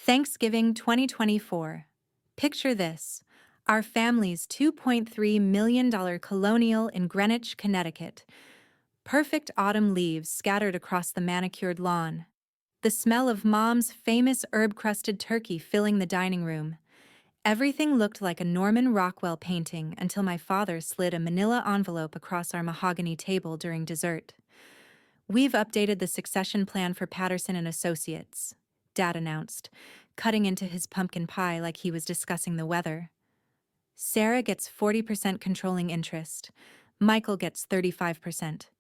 Thanksgiving 2024. Picture this. Our family's $2.3 million colonial in Greenwich, Connecticut. Perfect autumn leaves scattered across the manicured lawn. The smell of Mom's famous herb-crusted turkey filling the dining room. Everything looked like a Norman Rockwell painting until my father slid a manila envelope across our mahogany table during dessert. "We've updated the succession plan for Patterson and Associates," Dad announced, cutting into his pumpkin pie like he was discussing the weather. "Sarah gets 40% controlling interest, Michael gets 35%,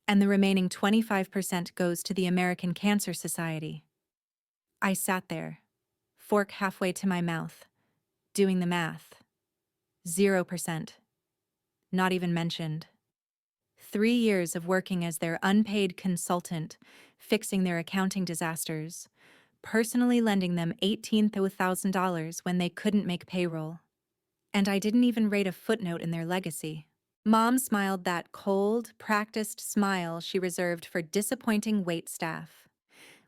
and the remaining 25% goes to the American Cancer Society." I sat there, fork halfway to my mouth, doing the math. 0%. Not even mentioned. 3 years of working as their unpaid consultant, fixing their accounting disasters, personally lending them $18,000 when they couldn't make payroll. And I didn't even rate a footnote in their legacy. Mom smiled that cold, practiced smile she reserved for disappointing waitstaff.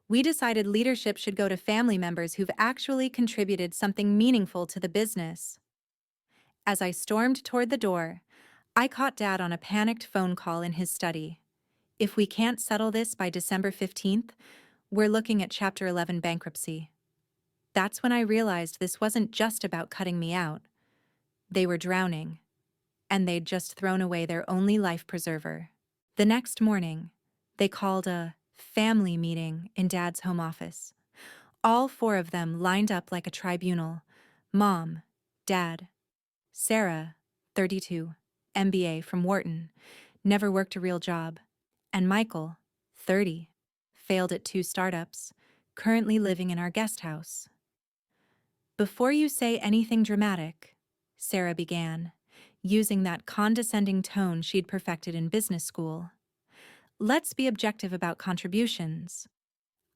"We decided leadership should go to family members who've actually contributed something meaningful to the business." As I stormed toward the door, I caught Dad on a panicked phone call in his study. "If we can't settle this by December 15th, we're looking at Chapter 11 bankruptcy." That's when I realized this wasn't just about cutting me out. They were drowning, and they'd just thrown away their only life preserver. The next morning, they called a family meeting in Dad's home office. All four of them lined up like a tribunal. Mom, Dad, Sarah, 32, MBA from Wharton, never worked a real job, and Michael, 30, failed at 2 startups, currently living in our guest house. "Before you say anything dramatic," Sarah began, using that condescending tone she'd perfected in business school, "let's be objective about contributions.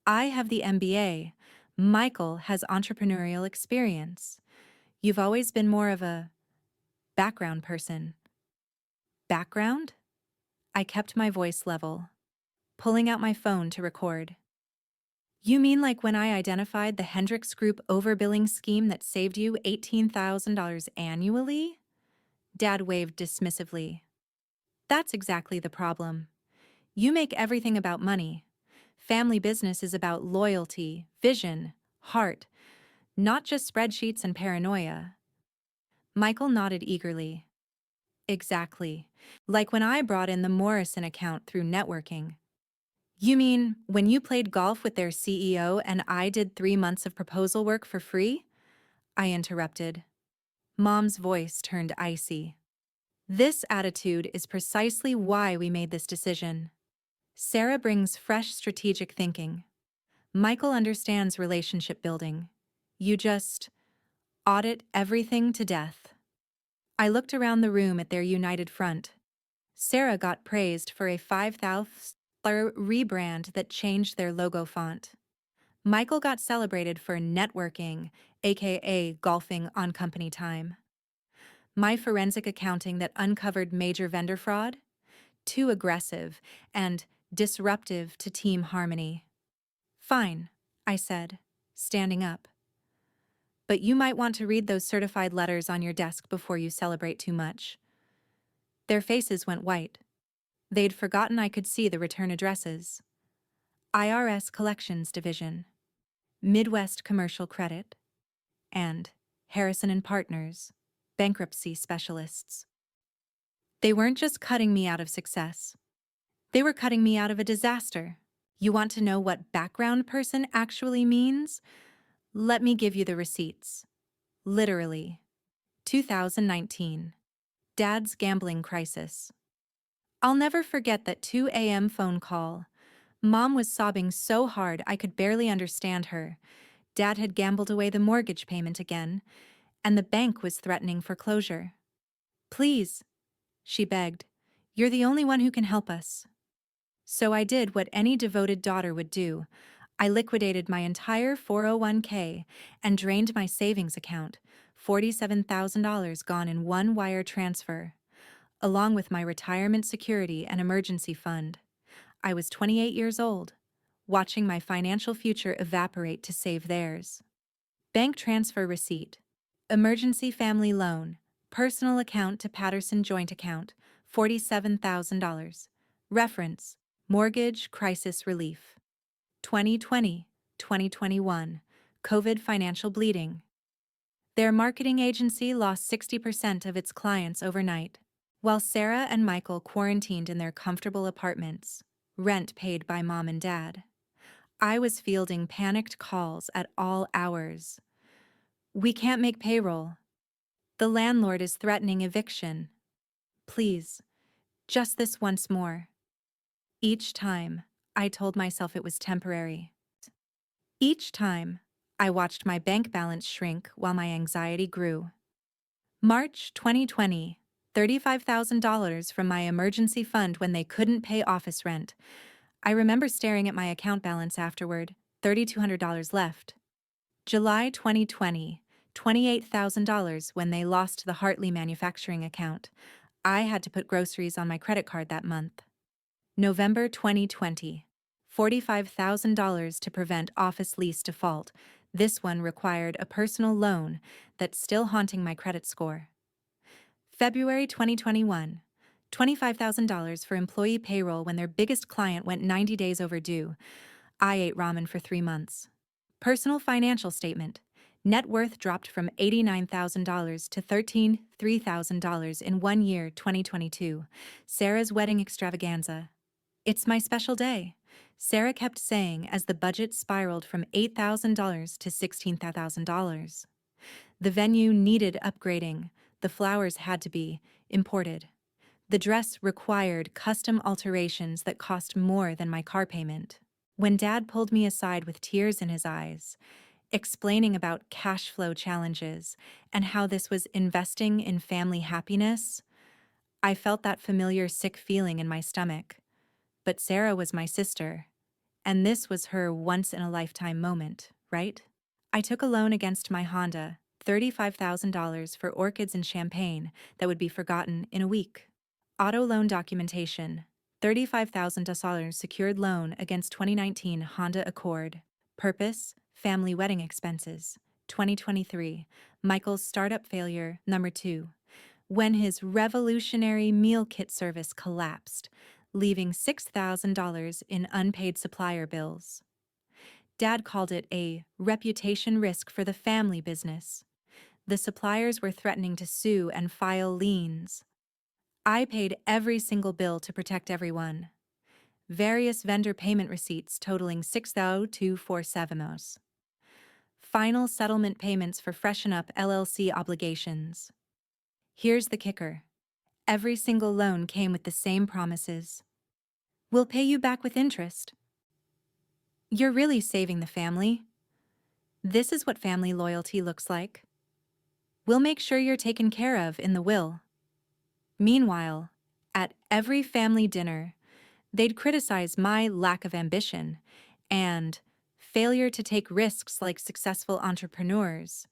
I have the MBA, Michael has entrepreneurial experience. You've always been more of a background person." "Background?" I kept my voice level, pulling out my phone to record. "You mean like when I identified the Hendricks Group overbilling scheme that saved you $18,000 annually?" Dad waved dismissively. "That's exactly the problem. You make everything about money. Family business is about loyalty, vision, heart, not just spreadsheets and paranoia." Michael nodded eagerly. "Exactly. Like when I brought in the Morrison account through networking." "You mean when you played golf with their CEO and I did 3 months of proposal work for free?" I interrupted. Mom's voice turned icy. "This attitude is precisely why we made this decision. Sarah brings fresh strategic thinking. Michael understands relationship building. You just audit everything to death." I looked around the room at their united front. Sarah got praised for a $5,000 rebrand that changed their logo font. Michael got celebrated for networking, aka golfing on company time. My forensic accounting that uncovered major vendor fraud? Too aggressive and disruptive to team harmony. "Fine," I said, standing up. "But you might want to read those certified letters on your desk before you celebrate too much." Their faces went white. They'd forgotten I could see the return addresses. IRS Collections Division, Midwest Commercial Credit, and Harrison and Partners, bankruptcy specialists. They weren't just cutting me out of success. They were cutting me out of a disaster. You want to know what background person actually means? Let me give you the receipts. Literally. 2019. Dad's gambling crisis. I'll never forget that 2 a.m. phone call. Mom was sobbing so hard I could barely understand her. Dad had gambled away the mortgage payment again, and the bank was threatening foreclosure. "Please," she begged, "you're the only one who can help us." So I did what any devoted daughter would do. I liquidated my entire 401k and drained my savings account, $47,000 gone in one wire transfer, along with my retirement security and emergency fund. I was 28 years old, watching my financial future evaporate to save theirs. Bank transfer receipt. Emergency family loan. Personal account to Patterson joint account. $47,000. Reference. Mortgage crisis relief. 2020, 2021. COVID financial bleeding. Their marketing agency lost 60% of its clients overnight. While Sarah and Michael quarantined in their comfortable apartments, rent paid by mom and dad, I was fielding panicked calls at all hours. We can't make payroll. The landlord is threatening eviction. Please, just this once more. Each time, I told myself it was temporary. Each time, I watched my bank balance shrink while my anxiety grew. March 2020, $35,000 from my emergency fund when they couldn't pay office rent. I remember staring at my account balance afterward, $3,200 left. July 2020, $28,000 when they lost the Hartley manufacturing account. I had to put groceries on my credit card that month. November 2020, $45,000 to prevent office lease default. This one required a personal loan that's still haunting my credit score. February 2021, $25,000 for employee payroll when their biggest client went 90 days overdue. I ate ramen for 3 months. Personal financial statement. Net worth dropped from $89,000 to $3,000 in 1 year, 2022. Sarah's wedding extravaganza. It's my special day, Sarah kept saying as the budget spiraled from $8,000 to $16,000. The venue needed upgrading. The flowers had to be imported. The dress required custom alterations that cost more than my car payment. When Dad pulled me aside with tears in his eyes, explaining about cash flow challenges and how this was investing in family happiness, I felt that familiar sick feeling in my stomach. But Sarah was my sister, and this was her once-in-a-lifetime moment, right? I took a loan against my Honda, $35,000 for orchids and champagne that would be forgotten in a week. Auto loan documentation, $35,000 secured loan against 2019 Honda Accord. Purpose, family wedding expenses. 2023, Michael's startup failure, number 2. When his revolutionary meal kit service collapsed, leaving $6,000 in unpaid supplier bills. Dad called it a reputation risk for the family business. The suppliers were threatening to sue and file liens. I paid every single bill to protect everyone. Various vendor payment receipts totaling $6,247. Final settlement payments for Freshen Up LLC obligations. Here's the kicker. Every single loan came with the same promises. We'll pay you back with interest. You're really saving the family. This is what family loyalty looks like. We'll make sure you're taken care of in the will. Meanwhile, at every family dinner, they'd criticize my lack of ambition and failure to take risks like successful entrepreneurs.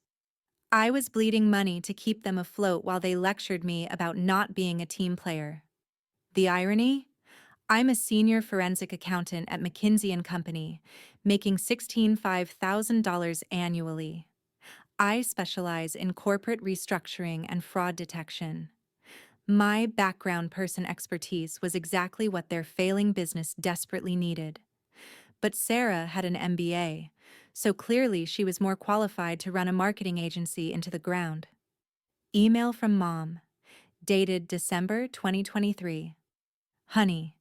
I was bleeding money to keep them afloat while they lectured me about not being a team player. The irony? I'm a senior forensic accountant at McKinsey & Company, making $16,500 annually. I specialize in corporate restructuring and fraud detection. My background person expertise was exactly what their failing business desperately needed. But Sarah had an MBA, so clearly she was more qualified to run a marketing agency into the ground. Email from Mom, dated December 2023. Honey,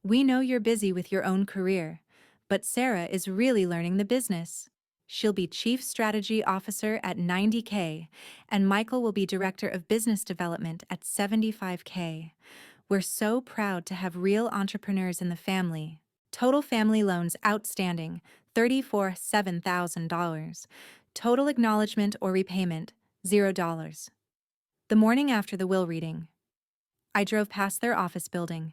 we know you're busy with your own career, but Sarah is really learning the business. She'll be Chief Strategy Officer at $90K, and Michael will be Director of Business Development at $75K. We're so proud to have real entrepreneurs in the family. Total family loans outstanding, $34,700. Total acknowledgement or repayment, $0. The morning after the will reading, I drove past their office building.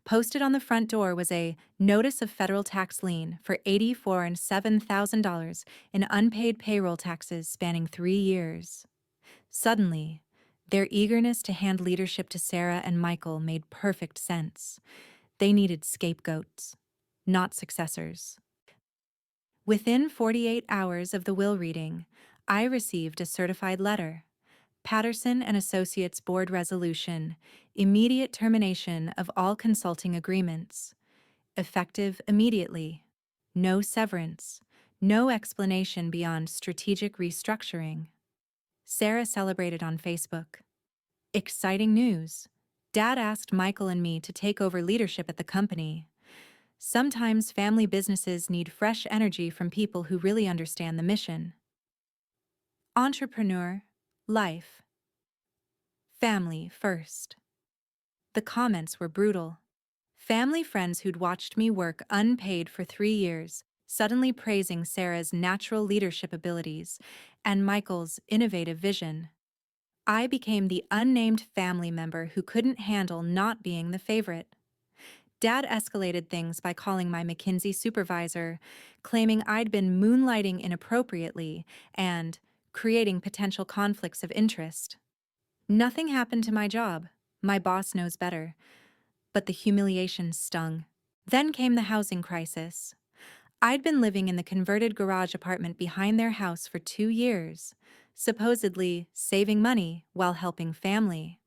Posted on the front door was a notice of federal tax lien for $84,700 in unpaid payroll taxes spanning 3 years. Suddenly, their eagerness to hand leadership to Sarah and Michael made perfect sense. They needed scapegoats, not successors. Within 48 hours of the will reading, I received a certified letter. Patterson and Associates Board Resolution, immediate termination of all consulting agreements. Effective immediately. No severance. No explanation beyond strategic restructuring. Sarah celebrated on Facebook. Exciting news. Dad asked Michael and me to take over leadership at the company. Sometimes family businesses need fresh energy from people who really understand the mission. Entrepreneur, life, family first. The comments were brutal. Family friends who'd watched me work unpaid for 3 years, suddenly praising Sarah's natural leadership abilities and Michael's innovative vision. I became the unnamed family member who couldn't handle not being the favorite. Dad escalated things by calling my McKinsey supervisor, claiming I'd been moonlighting inappropriately and creating potential conflicts of interest. Nothing happened to my job. My boss knows better. But the humiliation stung. Then came the housing crisis. I'd been living in the converted garage apartment behind their house for 2 years, supposedly saving money while helping family.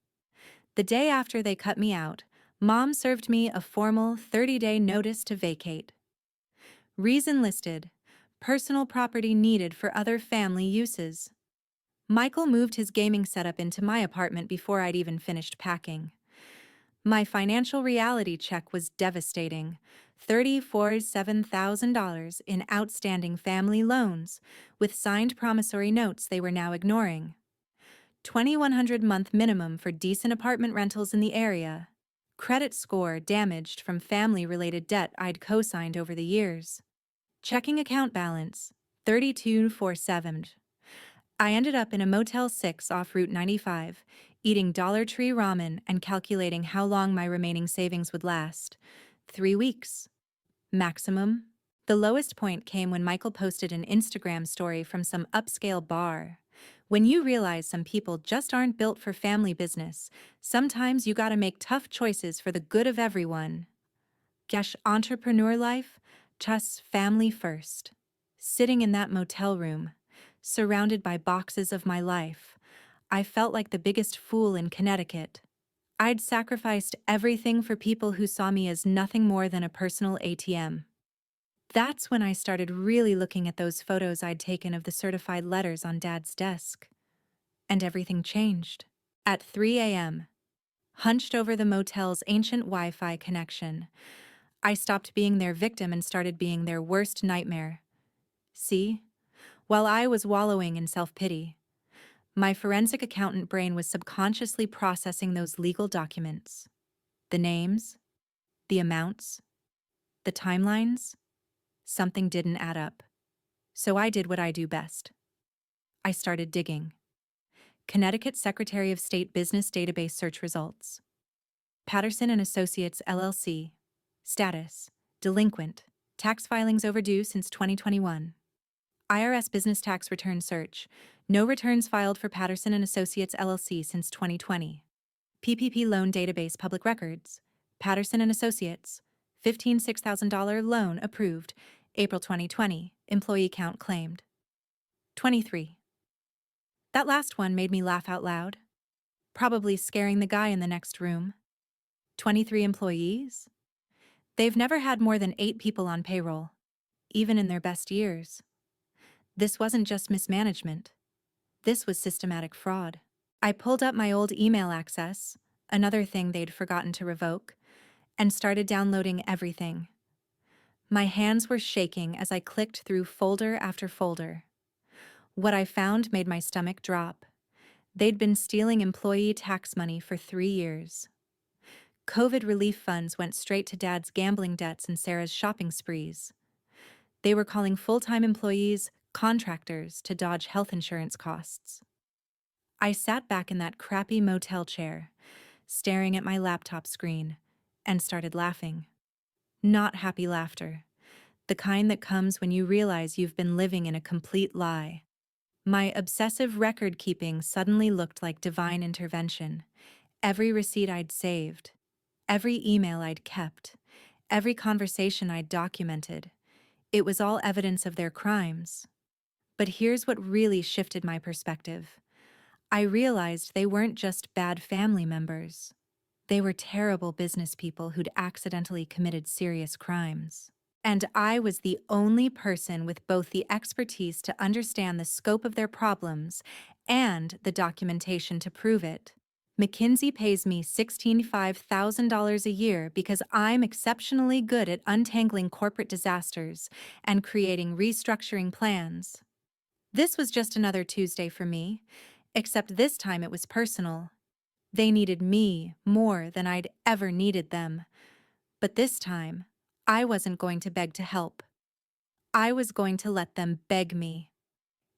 The day after they cut me out, Mom served me a formal 30-day notice to vacate. Reason listed: personal property needed for other family uses. Michael moved his gaming setup into my apartment before I'd even finished packing. My financial reality check was devastating. $37,000 in outstanding family loans, with signed promissory notes they were now ignoring. $2,100 month minimum for decent apartment rentals in the area. Credit score damaged from family-related debt I'd co-signed over the years. Checking account balance, $32,470. I ended up in a Motel 6 off Route 95, eating Dollar Tree ramen and calculating how long my remaining savings would last. 3 weeks. Maximum. The lowest point came when Michael posted an Instagram story from some upscale bar. When you realize some people just aren't built for family business, sometimes you gotta make tough choices for the good of everyone. Gosh, entrepreneur life, just family first. Sitting in that motel room, surrounded by boxes of my life, I felt like the biggest fool in Connecticut. I'd sacrificed everything for people who saw me as nothing more than a personal ATM. That's when I started really looking at those photos I'd taken of the certified letters on Dad's desk. And everything changed. At 3 a.m., hunched over the motel's ancient Wi-Fi connection, I stopped being their victim and started being their worst nightmare. See? While I was wallowing in self-pity, my forensic accountant brain was subconsciously processing those legal documents. The names, the amounts, the timelines. Something didn't add up. So I did what I do best. I started digging. Connecticut Secretary of State Business Database Search Results. Patterson and Associates LLC. Status: delinquent. Tax filings overdue since 2021. IRS Business Tax Return Search. No returns filed for Patterson and Associates LLC since 2020. PPP Loan Database Public Records. Patterson and Associates. $15,600 loan approved. April 2020. Employee count claimed. 23. That last one made me laugh out loud. Probably scaring the guy in the next room. 23 employees? They've never had more than 8 people on payroll, even in their best years. This wasn't just mismanagement. This was systematic fraud. I pulled up my old email access, another thing they'd forgotten to revoke, and started downloading everything. My hands were shaking as I clicked through folder after folder. What I found made my stomach drop. They'd been stealing employee tax money for 3 years. COVID relief funds went straight to Dad's gambling debts and Sarah's shopping sprees. They were calling full-time employees contractors to dodge health insurance costs. I sat back in that crappy motel chair, staring at my laptop screen, and started laughing. Not happy laughter, the kind that comes when you realize you've been living in a complete lie. My obsessive record-keeping suddenly looked like divine intervention. Every receipt I'd saved, every email I'd kept, every conversation I'd documented, it was all evidence of their crimes. But here's what really shifted my perspective. I realized they weren't just bad family members. They were terrible business people who'd accidentally committed serious crimes. And I was the only person with both the expertise to understand the scope of their problems and the documentation to prove it. McKinsey pays me $65,000 a year because I'm exceptionally good at untangling corporate disasters and creating restructuring plans. This was just another Tuesday for me, except this time it was personal. They needed me more than I'd ever needed them. But this time, I wasn't going to beg to help. I was going to let them beg me.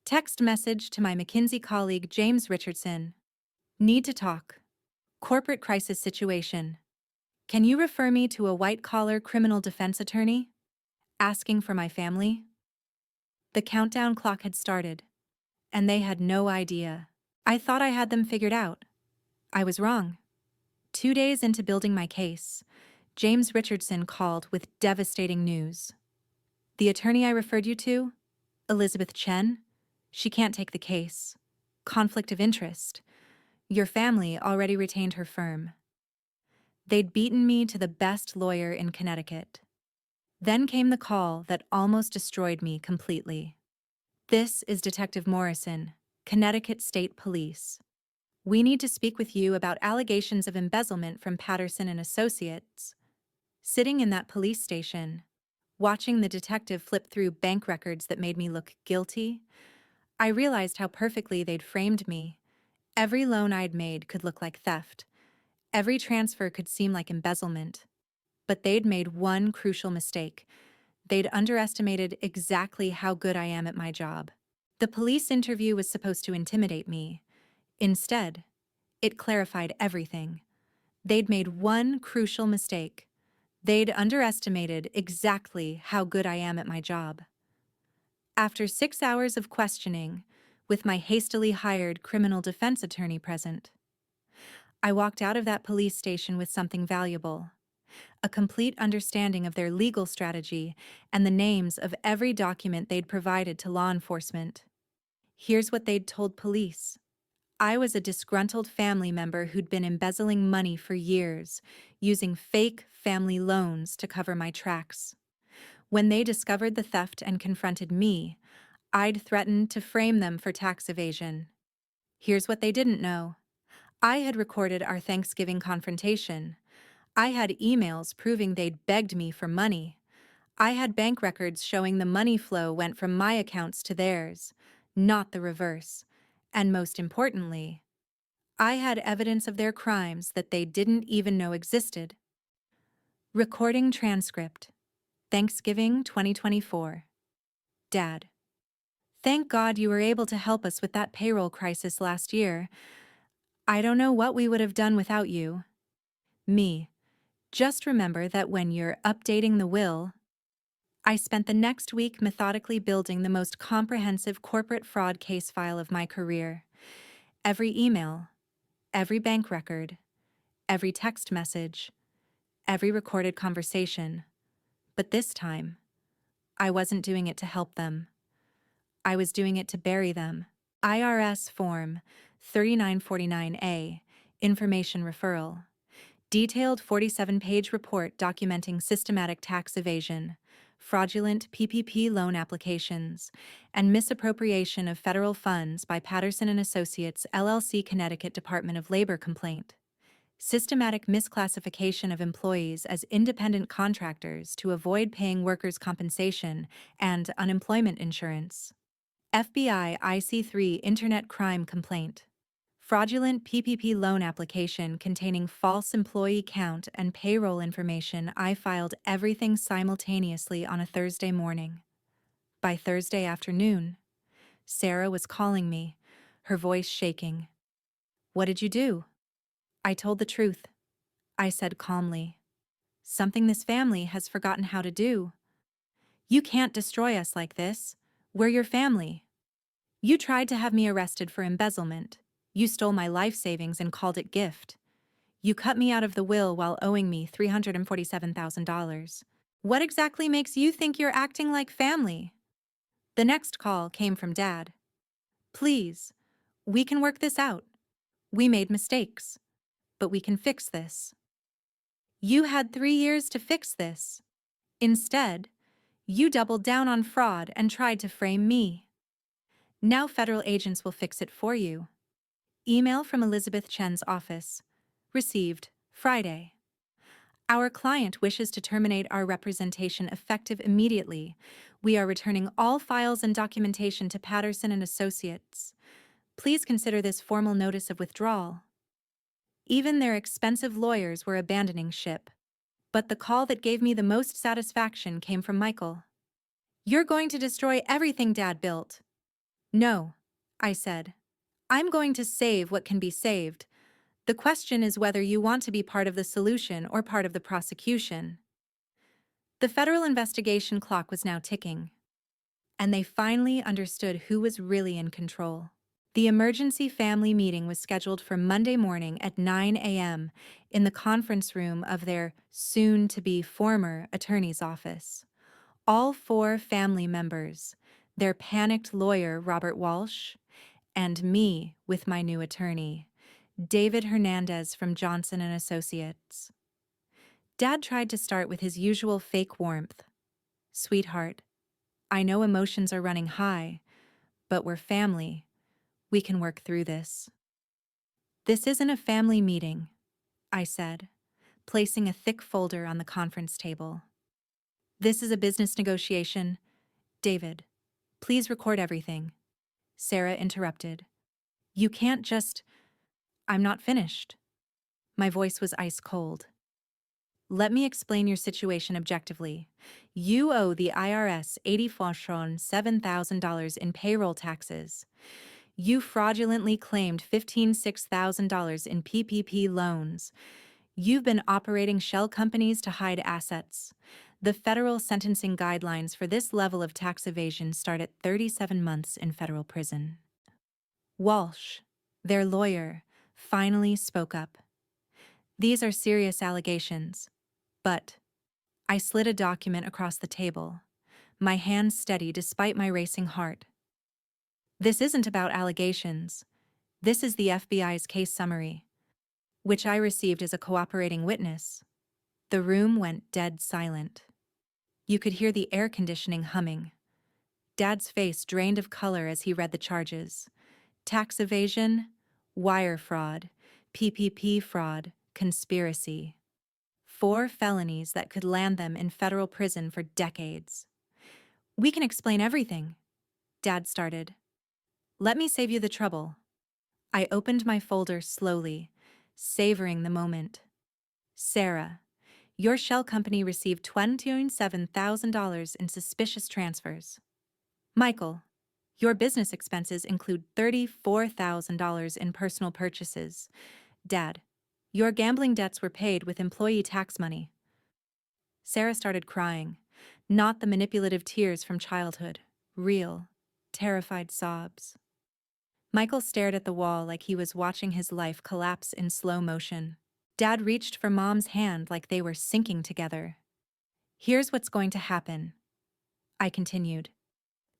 Text message to my McKinsey colleague James Richardson. Need to talk. Corporate crisis situation. Can you refer me to a white-collar criminal defense attorney? Asking for my family. The countdown clock had started, and they had no idea. I thought I had them figured out. I was wrong. 2 days into building my case, James Richardson called with devastating news. The attorney I referred you to, Elizabeth Chen, she can't take the case. Conflict of interest. Your family already retained her firm. They'd beaten me to the best lawyer in Connecticut. Then came the call that almost destroyed me completely. This is Detective Morrison, Connecticut State Police. We need to speak with you about allegations of embezzlement from Patterson and Associates. Sitting in that police station, watching the detective flip through bank records that made me look guilty, I realized how perfectly they'd framed me. Every loan I'd made could look like theft. Every transfer could seem like embezzlement. But they'd made one crucial mistake. They'd underestimated exactly how good I am at my job. The police interview was supposed to intimidate me. Instead, it clarified everything. They'd made one crucial mistake. They'd underestimated exactly how good I am at my job. After 6 hours of questioning, with my hastily hired criminal defense attorney present, I walked out of that police station with something valuable: a complete understanding of their legal strategy and the names of every document they'd provided to law enforcement. Here's what they'd told police. I was a disgruntled family member who'd been embezzling money for years, using fake family loans to cover my tracks. When they discovered the theft and confronted me, I'd threatened to frame them for tax evasion. Here's what they didn't know. I had recorded our Thanksgiving confrontation. I had emails proving they'd begged me for money. I had bank records showing the money flow went from my accounts to theirs, not the reverse. And most importantly, I had evidence of their crimes that they didn't even know existed. Recording transcript. Thanksgiving 2024. Dad. Thank God you were able to help us with that payroll crisis last year. I don't know what we would have done without you. Me. Just remember that when you're updating the will, I spent the next week methodically building the most comprehensive corporate fraud case file of my career. Every email, every bank record, every text message, every recorded conversation. But this time, I wasn't doing it to help them. I was doing it to bury them. IRS Form 3949A, Information Referral. Detailed 47-page report documenting systematic tax evasion, fraudulent PPP loan applications, and misappropriation of federal funds by Patterson and Associates LLC Connecticut Department of Labor complaint. Systematic misclassification of employees as independent contractors to avoid paying workers' compensation and unemployment insurance. FBI IC3 Internet Crime Complaint. Fraudulent PPP loan application containing false employee count and payroll information. I filed everything simultaneously on a Thursday morning. By Thursday afternoon, Sarah was calling me, her voice shaking. What did you do? I told the truth. I said calmly. Something this family has forgotten how to do. You can't destroy us like this. We're your family. You tried to have me arrested for embezzlement. You stole my life savings and called it gift. You cut me out of the will while owing me $347,000. What exactly makes you think you're acting like family? The next call came from Dad. Please, we can work this out. We made mistakes, but we can fix this. You had 3 years to fix this. Instead, you doubled down on fraud and tried to frame me. Now federal agents will fix it for you. Email from Elizabeth Chen's office. Received, Friday. Our client wishes to terminate our representation effective immediately. We are returning all files and documentation to Patterson and Associates. Please consider this formal notice of withdrawal. Even their expensive lawyers were abandoning ship. But the call that gave me the most satisfaction came from Michael. You're going to destroy everything Dad built. No, I said. I'm going to save what can be saved. The question is whether you want to be part of the solution or part of the prosecution. The federal investigation clock was now ticking, and they finally understood who was really in control. The emergency family meeting was scheduled for Monday morning at 9 a.m. in the conference room of their soon-to-be former attorney's office. All 4 family members, their panicked lawyer Robert Walsh, and me with my new attorney, David Hernandez from Johnson and Associates. Dad tried to start with his usual fake warmth. Sweetheart, I know emotions are running high, but we're family. We can work through this. This isn't a family meeting, I said, placing a thick folder on the conference table. This is a business negotiation. David, please record everything. Sarah interrupted. You can't just... I'm not finished. My voice was ice cold. Let me explain your situation objectively. You owe the IRS $84,700 in payroll taxes. You fraudulently claimed $15,600 in PPP loans. You've been operating shell companies to hide assets. The federal sentencing guidelines for this level of tax evasion start at 37 months in federal prison. Walsh, their lawyer, finally spoke up. These are serious allegations, but I slid a document across the table, my hand steady despite my racing heart. This isn't about allegations. This is the FBI's case summary, which I received as a cooperating witness. The room went dead silent. You could hear the air conditioning humming. Dad's face drained of color as he read the charges. Tax evasion, wire fraud, PPP fraud, conspiracy. 4 felonies that could land them in federal prison for decades. We can explain everything, Dad started. Let me save you the trouble. I opened my folder slowly, savoring the moment. Sarah, your shell company received $27,000 in suspicious transfers. Michael, your business expenses include $34,000 in personal purchases. Dad, your gambling debts were paid with employee tax money. Sarah started crying, not the manipulative tears from childhood, real, terrified sobs. Michael stared at the wall like he was watching his life collapse in slow motion. Dad reached for Mom's hand like they were sinking together. Here's what's going to happen, I continued.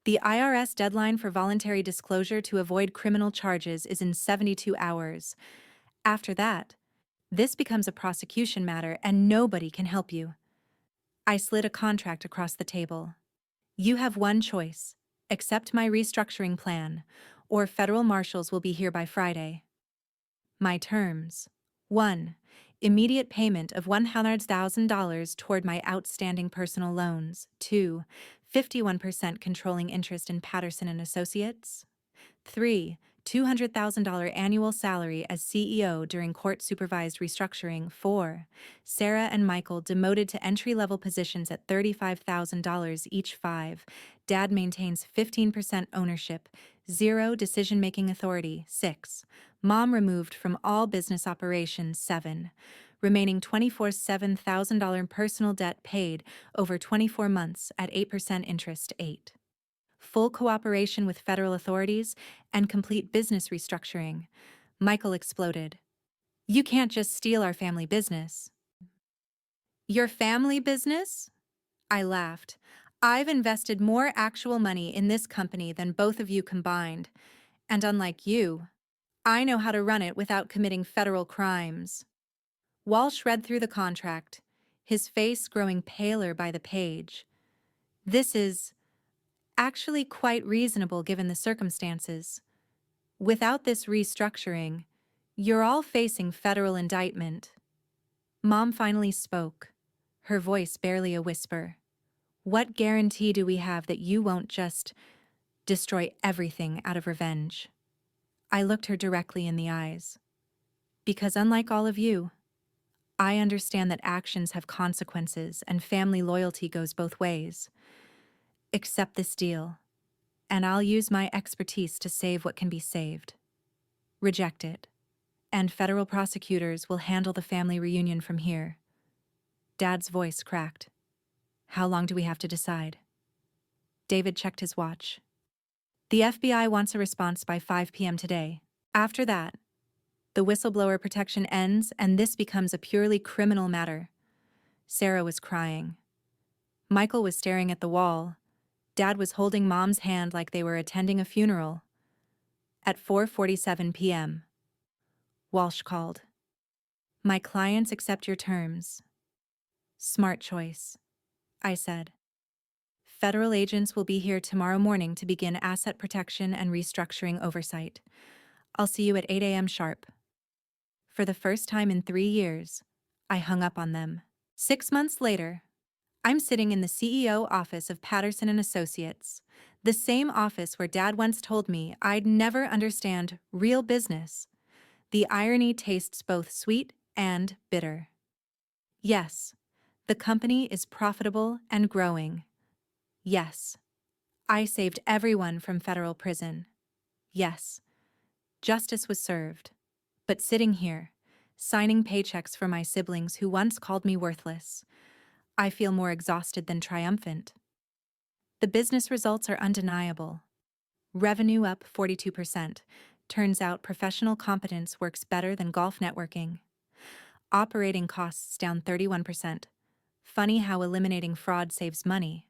The IRS deadline for voluntary disclosure to avoid criminal charges is in 72 hours. After that, this becomes a prosecution matter and nobody can help you. I slid a contract across the table. You have one choice: accept my restructuring plan, or federal marshals will be here by Friday. My terms: 1. Immediate payment of $100,000 toward my outstanding personal loans. 2. 51% controlling interest in Patterson and Associates. 3. $200,000 annual salary as CEO during court-supervised restructuring. 4. Sarah and Michael demoted to entry-level positions at $35,000 each. 5. Dad maintains 15% ownership, 0 decision-making authority. 6. Mom removed from all business operations. 7. Remaining $24,700 personal debt paid over 24 months at 8% interest. 8. Full cooperation with federal authorities, and complete business restructuring. Michael exploded. You can't just steal our family business. Your family business? I laughed. I've invested more actual money in this company than both of you combined, and unlike you, I know how to run it without committing federal crimes. Walsh read through the contract, his face growing paler by the page. This is actually quite reasonable given the circumstances. Without this restructuring, you're all facing federal indictment. Mom finally spoke, her voice barely a whisper. What guarantee do we have that you won't just destroy everything out of revenge? I looked her directly in the eyes. Because unlike all of you, I understand that actions have consequences and family loyalty goes both ways. Accept this deal, and I'll use my expertise to save what can be saved. Reject it, and federal prosecutors will handle the family reunion from here. Dad's voice cracked. How long do we have to decide? David checked his watch. The FBI wants a response by 5 p.m. today. After that, the whistleblower protection ends and this becomes a purely criminal matter. Sarah was crying. Michael was staring at the wall. Dad was holding Mom's hand like they were attending a funeral. At 4:47 p.m., Walsh called. My clients accept your terms. Smart choice, I said. Federal agents will be here tomorrow morning to begin asset protection and restructuring oversight. I'll see you at 8 a.m. sharp. For the first time in 3 years, I hung up on them. 6 months later, I'm sitting in the CEO office of Patterson and Associates, the same office where Dad once told me I'd never understand real business. The irony tastes both sweet and bitter. Yes, the company is profitable and growing. Yes, I saved everyone from federal prison. Yes, justice was served. But sitting here, signing paychecks for my siblings who once called me worthless, I feel more exhausted than triumphant. The business results are undeniable. Revenue up 42%. Turns out professional competence works better than golf networking. Operating costs down 31%. Funny how eliminating fraud saves money.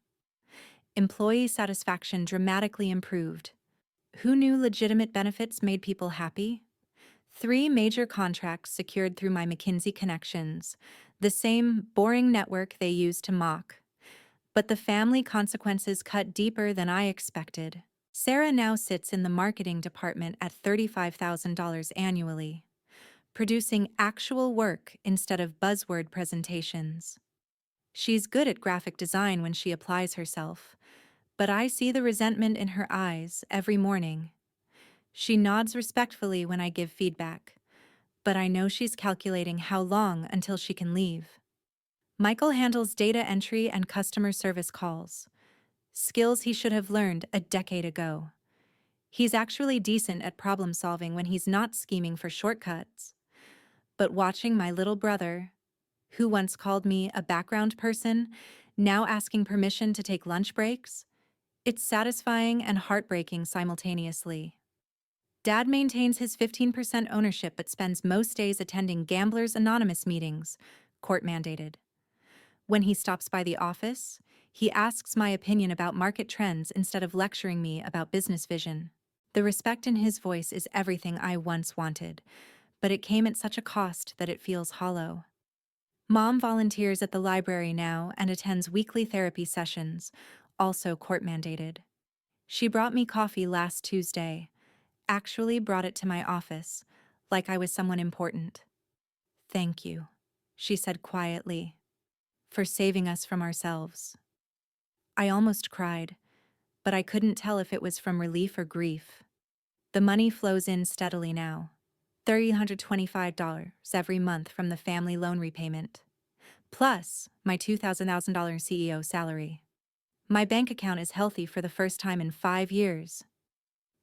Employee satisfaction dramatically improved. Who knew legitimate benefits made people happy? 3 major contracts secured through my McKinsey connections, the same boring network they use to mock. But the family consequences cut deeper than I expected. Sarah now sits in the marketing department at $35,000 annually, producing actual work instead of buzzword presentations. She's good at graphic design when she applies herself, but I see the resentment in her eyes every morning. She nods respectfully when I give feedback, but I know she's calculating how long until she can leave. Michael handles data entry and customer service calls, skills he should have learned a decade ago. He's actually decent at problem solving when he's not scheming for shortcuts. But watching my little brother, who once called me a background person, now asking permission to take lunch breaks, it's satisfying and heartbreaking simultaneously. Dad maintains his 15% ownership but spends most days attending Gamblers Anonymous meetings, court-mandated. When he stops by the office, he asks my opinion about market trends instead of lecturing me about business vision. The respect in his voice is everything I once wanted, but it came at such a cost that it feels hollow. Mom volunteers at the library now and attends weekly therapy sessions, also court-mandated. She brought me coffee last Tuesday, actually brought it to my office, like I was someone important. Thank you, she said quietly, for saving us from ourselves. I almost cried, but I couldn't tell if it was from relief or grief. The money flows in steadily now, $325 every month from the family loan repayment, plus my $2,000 CEO salary. My bank account is healthy for the first time in 5 years.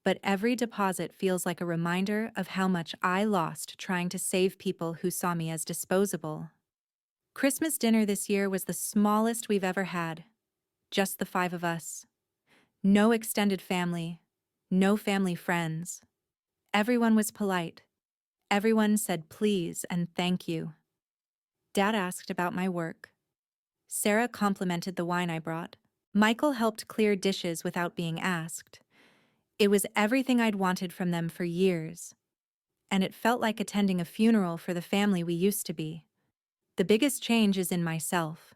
But every deposit feels like a reminder of how much I lost trying to save people who saw me as disposable. Christmas dinner this year was the smallest we've ever had. Just the 5 of us. No extended family. No family friends. Everyone was polite. Everyone said please and thank you. Dad asked about my work. Sarah complimented the wine I brought. Michael helped clear dishes without being asked. It was everything I'd wanted from them for years, and it felt like attending a funeral for the family we used to be. The biggest change is in myself.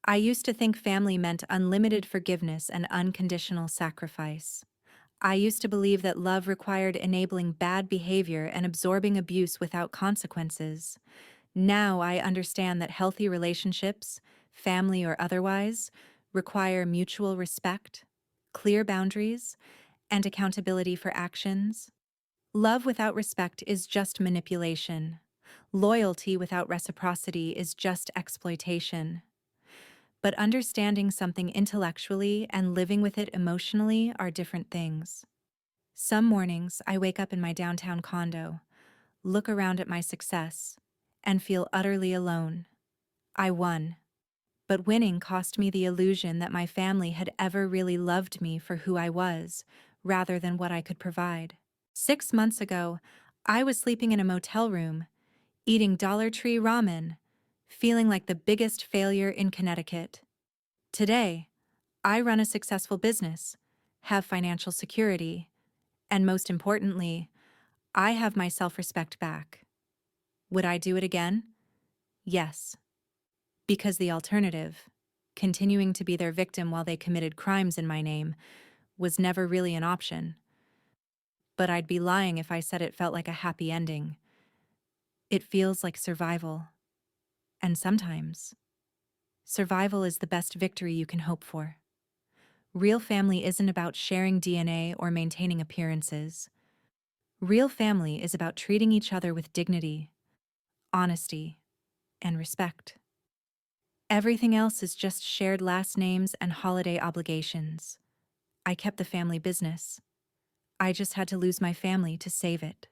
I used to think family meant unlimited forgiveness and unconditional sacrifice. I used to believe that love required enabling bad behavior and absorbing abuse without consequences. Now I understand that healthy relationships, family or otherwise, require mutual respect, clear boundaries, and accountability for actions. Love without respect is just manipulation. Loyalty without reciprocity is just exploitation. But understanding something intellectually and living with it emotionally are different things. Some mornings, I wake up in my downtown condo, look around at my success, and feel utterly alone. I won. But winning cost me the illusion that my family had ever really loved me for who I was, rather than what I could provide. 6 months ago, I was sleeping in a motel room, eating Dollar Tree ramen, feeling like the biggest failure in Connecticut. Today, I run a successful business, have financial security, and most importantly, I have my self-respect back. Would I do it again? Yes. Because the alternative, continuing to be their victim while they committed crimes in my name, was never really an option. But I'd be lying if I said it felt like a happy ending. It feels like survival. And sometimes, survival is the best victory you can hope for. Real family isn't about sharing DNA or maintaining appearances. Real family is about treating each other with dignity, honesty, and respect. Everything else is just shared last names and holiday obligations. I kept the family business. I just had to lose my family to save it.